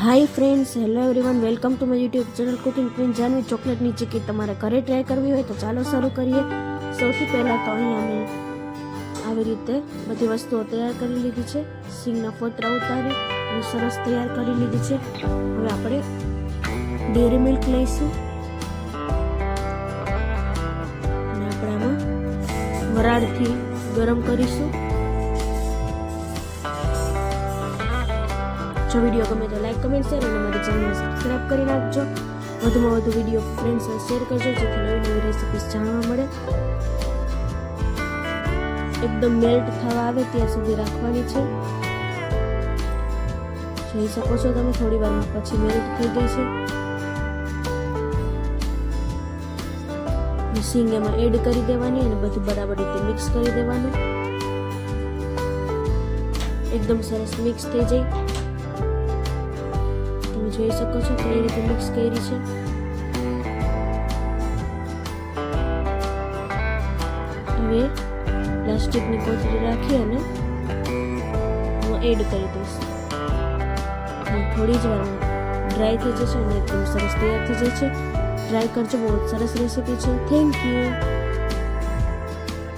Hi friends, hello everyone, welcome to my YouTube channel cooking queen Janvi. ચોકલેટની ચીકી તમારે ઘરે try કરવી હોય તો ચાલો શરૂ કરીએ. સૌથી પહેલાં તો અહીંયા મેં આવી રીતે બધી વસ્તુઓ તૈયાર કરી લીધી છે. સિંગના ફોતરા ઉતારી અને સરસ તૈયાર કરી લીધી છે. હવે આપણે ડેરી મિલ્ક લઈશું અને આપણે આમાં વરાળથી ગરમ કરીશું. જો વિડીયો ગમે તો લાઈક, કમેન્ટ, શેર અને મારી ચેનલને સબસ્ક્રાઇબ કરી નાખજો. વધુમાં વધુ વિડીયો ફ્રેન્ડ્સ સાથે શેર કરજો જેથી નવી નવી રેસિપીસ જાણવા મળે. એકદમ મેલ્ટ થવા આવે ત્યાં સુધી રાખવાની છે. જોઈ શકો છો તમે, થોડી વારમાં પછી મેલ્ટ થઈ ગઈ છે. સિંગ એમાં એડ કરી દેવાની અને બધું બરાબર રીતે મિક્સ કરી દેવાનું. એકદમ સરસ મિક્સ થઈ જાય. જોઈ શકો છો કઈ રીતે મિક્સ કરી છે. હવે પ્લાસ્ટિકની કોથળી રાખી અને હું એડ કરી દઈશ. થોડી જ વારમાં ડ્રાય થઈ જશે અને એકદમ સરસ તૈયાર થઈ જાય છે. ટ્રાય કરજો, બહુ સરસ રેસીપી છે. Thank you.